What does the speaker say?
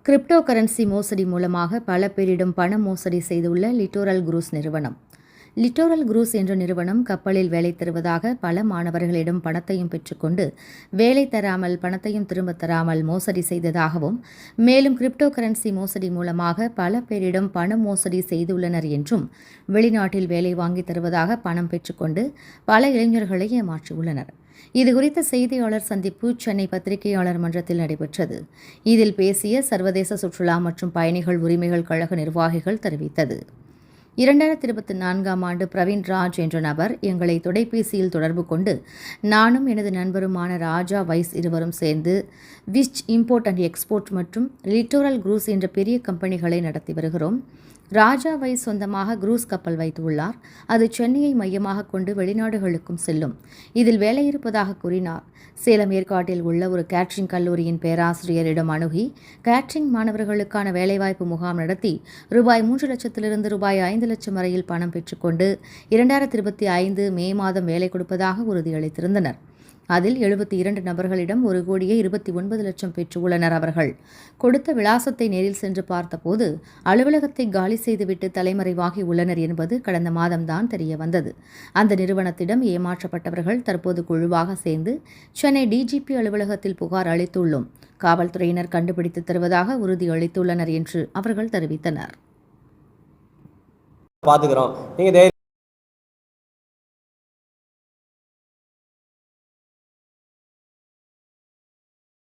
Crypto currency மோசடி மூலமாக பல பேரிடம் பண மோசடி செய்துள்ள லிட்டோரல் குரூஸ் நிறுவனம். லிட்டோரல் குரூஸ் என்ற நிறுவனம் கப்பலில் வேலை தருவதாக பல மாணவர்களிடம் பணத்தையும் பெற்றுக்கொண்டு வேலை தராமல் பணத்தையும் திரும்பத் தராமல் மோசடி செய்ததாகவும், மேலும் கிரிப்டோ கரன்சி மோசடி மூலமாக பல பேரிடம் பண மோசடி செய்துள்ளனர் என்றும், வெளிநாட்டில் வேலை வாங்கி தருவதாக பணம் பெற்றுக்கொண்டு பல இளைஞர்களை ஏமாற்றியுள்ளனர். இதுகுறித்த செய்தியாளர் சந்திப்பு சென்னை பத்திரிகையாளர் மன்றத்தில் நடைபெற்றது. இதில் பேசிய சர்வதேச சுற்றுலா மற்றும் பயணிகள் உரிமைகள் கழக நிர்வாகிகள் தெரிவித்தது. 2024ஆம் ஆண்டு பிரவீன் ராஜ் என்ற நபர் எங்களை தொலைபேசியில் தொடர்பு கொண்டு, நானும் எனது நண்பருமான ராஜா வைஸ் இருவரும் சேர்ந்து விச் இம்போர்ட் அண்ட் எக்ஸ்போர்ட் மற்றும் லிட்டோரல் குரூஸ் என்ற பெரிய கம்பெனிகளை நடத்தி வருகிறோம். ராஜா வைஸ் சொந்தமாக குரூஸ் கப்பல் வைத்துள்ளார். அது சென்னையை மையமாக கொண்டு வெளிநாடுகளுக்கும் செல்லும். இதில் வேலை இருப்பதாக கூறினார். சேலம் ஏற்காட்டில் உள்ள ஒரு கேட்டரிங் கல்லூரியின் பேராசிரியரிடம் அணுகி கேட்டரிங் மாணவர்களுக்கான வேலைவாய்ப்பு முகாம் நடத்தி ரூபாய் 3 லட்சத்திலிருந்து ரூபாய் 5 லட்சம் வரையில் பணம் பெற்றுக்கொண்டு 2025 மே மாதம் வேலை கொடுப்பதாக உறுதியளித்திருந்தனர். அதில் 72 நபர்களிடம் 1,29 லட்சம் பெற்றுள்ளனர். அவர்கள் கொடுத்த விலாசத்தை நேரில் சென்று பார்த்தபோது அலுவலகத்தை காலி செய்துவிட்டு தலைமறைவாகி உள்ளனர் என்பது கடந்த மாதம்தான் தெரிய வந்தது. அந்த நிறுவனத்திடம் ஏமாற்றப்பட்டவர்கள் தற்போது குழுவாக சேர்ந்து சென்னை டிஜிபி அலுவலகத்தில் புகார் அளித்துள்ளோம். காவல்துறையினர் கண்டுபிடித்து தருவதாக உறுதியளித்துள்ளனர் என்று அவர்கள் தெரிவித்தனர்.